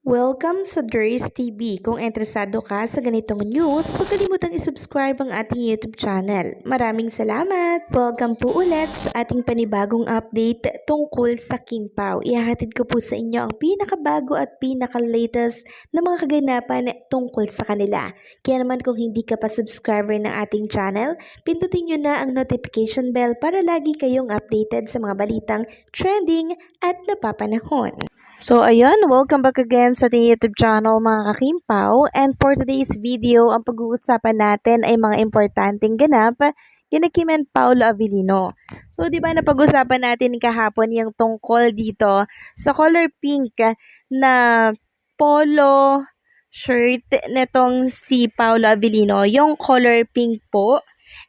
Welcome sa Durs TV. Kung interesado ka sa ganitong news, huwag kalimutang isubscribe ang ating YouTube channel. Maraming salamat! Welcome po ulit sa ating panibagong update tungkol sa Kim Pao. Ihahatid ko po sa inyo ang pinakabago at pinaka-latest na mga kaganapan tungkol sa kanila. Kaya naman kung hindi ka pa subscriber ng ating channel, pindutin nyo na ang notification bell para lagi kayong updated sa mga balitang trending at napapanahon. So ayan, welcome back again sa ating YouTube channel mga kakimpaw, and for today's video, ang pag-uusapan natin ay mga importanteng ganap kina Kim and Paolo Avellino. So di ba napag-usapan natin kahapon yung tungkol dito sa color pink na polo shirt netong si Paolo Avellino, yung color pink po.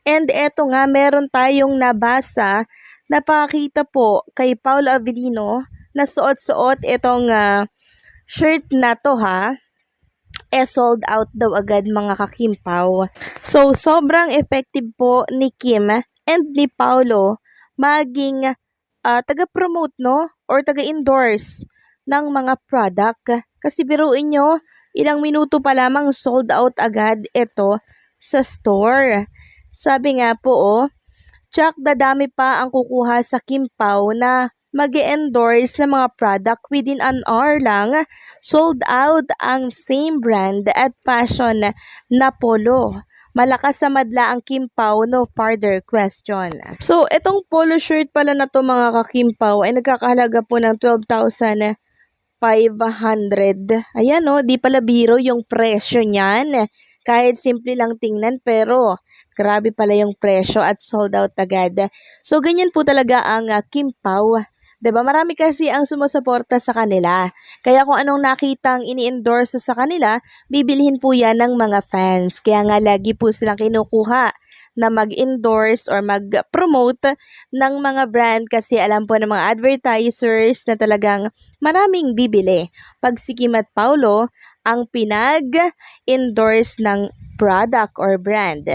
And eto nga, meron tayong nabasa na pakita po kay Paolo Avellino na suot-suot itong shirt na to sold out daw agad mga kakimpaw. So, sobrang effective po ni Kim and ni Paolo maging taga-promote, no? Or taga-endorse ng mga product. Kasi biruin nyo, ilang minuto pa lamang sold out agad ito sa store. Sabi nga po, tsak dadami pa ang kukuha sa Kimpaw na mag-endorse ng mga product within an hour lang, sold out ang same brand at fashion na polo. Malakas sa madla ang Kimpaw, no further question. So, itong polo shirt pala na to mga kakimpaw ay nagkakahalaga po ng 12,500. Ayan o, di pala biro yung presyo niyan. Kahit simple lang tingnan pero grabe pala yung presyo at sold out agad. So, ganyan po talaga ang Kimpaw. 'Di ba? Marami kasi ang sumusuporta sa kanila. Kaya kung anong nakitang ini-endorse sa kanila, bibilhin po yan ng mga fans. Kaya nga lagi po silang kinukuha na mag-endorse or mag-promote ng mga brand kasi alam po ng mga advertisers na talagang maraming bibili. Pag si Kim at Paolo ang pinag-endorse ng product or brand.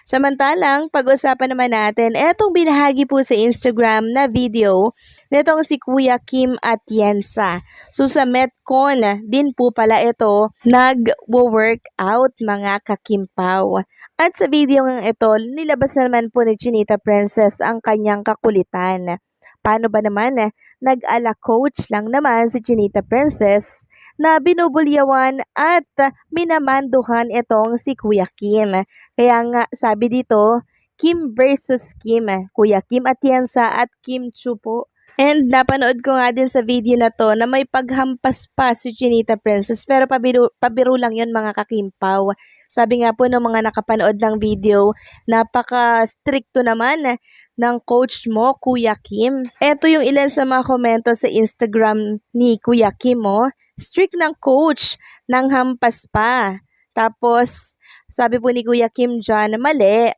Samantalang, pag-usapan naman natin, etong binahagi po sa Instagram na video nitong si Kuya Kim Atienza. So sa Metcon din po pala ito nag-workout mga kakimpaw. At sa video ng ito, nilabas na naman po ni Chinita Princess ang kanyang kakulitan. Paano ba naman? Nag-ala coach lang naman si Chinita Princess na binubulyawan at minamanduhan itong si Kuya Kim. Kaya nga sabi dito, Kim versus Kim. Kuya Kim Atienza at Kim Chu po. And napanood ko nga din sa video na to na may paghampas pa si Chinita Princess pero pabiro lang yun mga kakimpaw. Sabi nga po ng mga nakapanood ng video, napaka-stricto naman ng coach mo, Kuya Kim. Ito yung ilan sa mga komento sa Instagram ni Kuya Kim mo. Strict ng coach, nang hampas pa. Tapos, sabi po ni Kuya Kim dyan, mali,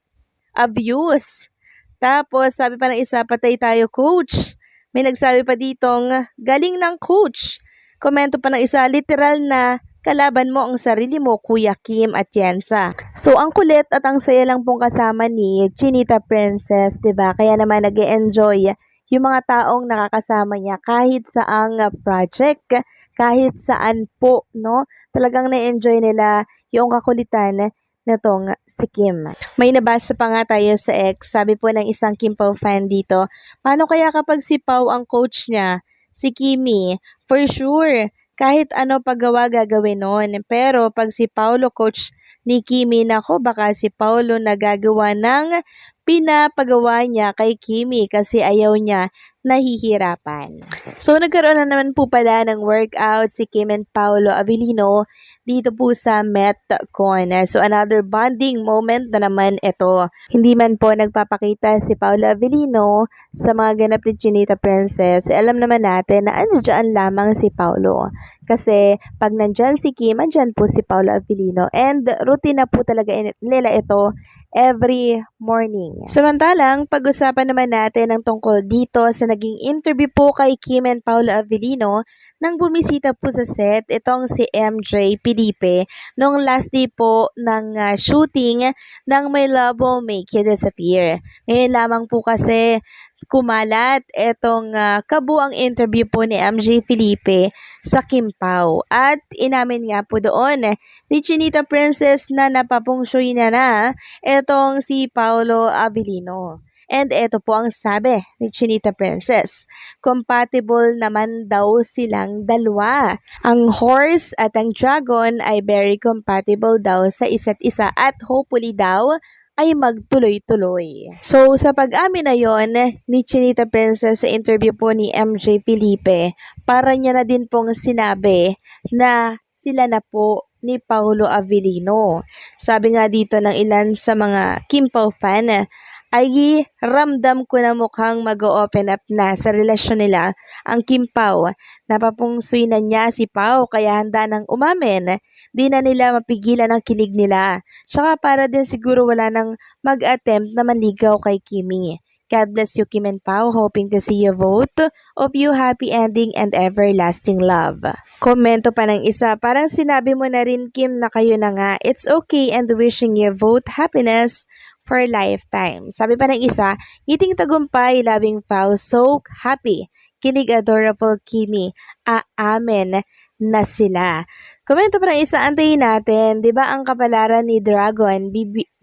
abuse. Tapos, sabi pa ng isa, patay tayo coach. May nagsabi pa ditong, galing ng coach. Komento pa ng isa, literal na, kalaban mo ang sarili mo, Kuya Kim Atienza. So, ang kulit at ang saya lang pong kasama ni Chinita Princess, 'di ba? Kaya naman nag-e-enjoy yung mga taong nakakasama niya kahit saang project, kahit saan po, no? Talagang na-enjoy nila yung kakulitan netong si Kim. May nabasa pa nga tayo sa X, sabi po ng isang Kimpaw fan dito, paano kaya kapag si Pao ang coach niya, si Kimi? For sure, kahit ano paggawa gagawin nun. Pero pag si Paolo coach ni Kimi, nako baka si Paolo nagagawa ng pinapagawa niya kay Kimi kasi ayaw niya nahihirapan. So, nagkaroon na naman po pala ng workout si Kim and Paolo Avellino dito po sa Metcon. So, another bonding moment na naman ito. Hindi man po nagpapakita si Paolo Avellino sa mga ganap ni Chinita Princess. Alam naman natin na andyan lamang si Paolo. Kasi pag nandyan si Kim, andyan po si Paolo Avellino. And routine na po talaga nila ito every morning. Samantalang, pag-usapan naman natin ang tungkol dito sa naging interview po kay Kim and Paolo Avellino nang bumisita po sa set itong si MJ Felipe nung last day po ng shooting ng My Love Will Make You Disappear. Ngayon lamang po kasi kumalat itong kabuang interview po ni MJ Felipe sa Kim Pao. At inamin nga po doon ni Chinita Princess na napapungsoy na itong si Paolo Abilino. And eto po ang sabi ni Chinita Princess, compatible naman daw silang dalawa. Ang horse at ang dragon ay very compatible daw sa isa't isa at hopefully daw ay magtuloy-tuloy. So, sa pag-amin na yon ni Chinita Princess sa interview po ni MJ Felipe, para niya na din pong sinabi na sila na po ni Paolo Avellino. Sabi nga dito ng ilan sa mga Kim Pao fan, ay ramdam ko na mukhang mag-open up na sa relasyon nila ang Kim Pao. Napapungsoy na niya si Pao kaya handa nang umamin. Di na nila mapigilan ang kilig nila. Tsaka para din siguro wala nang mag-attempt na manligaw kay Kimi. God bless you, Kim and Pao. Hoping to see you vote of you happy ending and everlasting love. Komento pa ng isa, parang sinabi mo na rin, Kim, na kayo na nga. It's okay and wishing you vote happiness for lifetime. Sabi pa ng isa, ngiting tagumpay, loving Pao, so happy. Kilig adorable Kimi, aamen na sila. Komento pa ng isa, antayin natin, di ba ang kapalaran ni Dragon,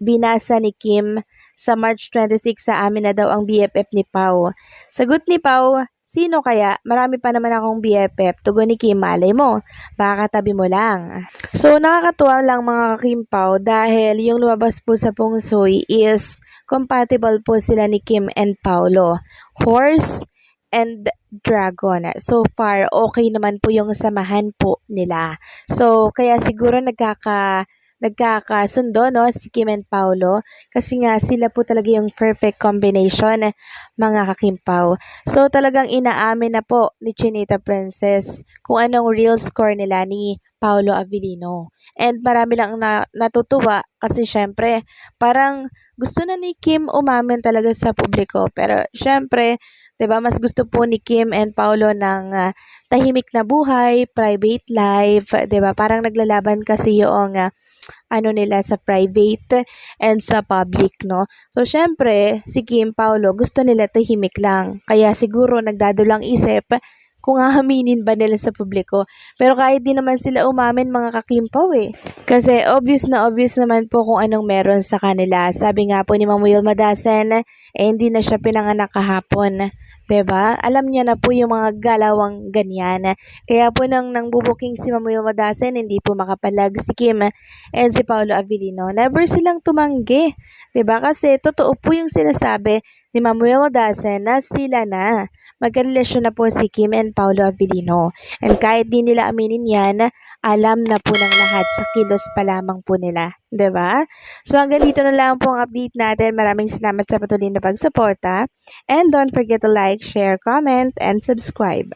binasa ni Kim sa March 26 sa amin na daw ang BFF ni Pao. Sagot ni Pao, sino kaya? Marami pa naman akong BFF. Tugon ni Kim, malay mo. Baka katabi mo lang. So, nakakatuwa lang mga Kim Pao dahil yung lumabas po sa Pungsoy is compatible po sila ni Kim and Paolo. Horse and dragon. So far, okay naman po yung samahan po nila. So, kaya siguro nagkakasundo, no, si Kim and Paolo kasi nga sila po talaga yung perfect combination, mga kakimpaw. So talagang inaamin na po ni Chinita Princess kung anong real score nila ni Paolo Avellino. And marami lang natutuwa kasi syempre parang gusto na ni Kim umamin talaga sa publiko, pero syempre 'di ba, mas gusto po ni Kim and Paolo ng tahimik na buhay, private life, 'di ba? Parang naglalaban kasi yung ano nila sa private and sa public, no? So, syempre, si Kim Paolo gusto nila tahimik lang. Kaya siguro nagdadulang isip kung aaminin ba nila sa publiko. Pero kahit di naman sila umamin, mga kakimpaw eh. Kasi obvious na obvious naman po kung anong meron sa kanila. Sabi nga po ni Ma'am Wilma Dasen, hindi na siya pinanganak kahapon. 'Di ba? Alam niya na po yung mga galawang ganyan. Kaya po nang bubuking si Ma'am Wilma Dasen, hindi po makapalag si Kim and si Paolo Avellino. Never silang tumanggi. 'Di ba? Kasi totoo po yung sinasabi ni Ma'am Wilma Dasen na sila na. Magkarelasyon na po si Kim and Paolo Avellino. And kahit di nila aminin yan, alam na po ng lahat sa kilos pa lamang po nila. 'Di ba? So hanggang dito na lang po ang update natin. Maraming salamat sa patuloy na pagsuporta. And don't forget to like, share, comment, and subscribe.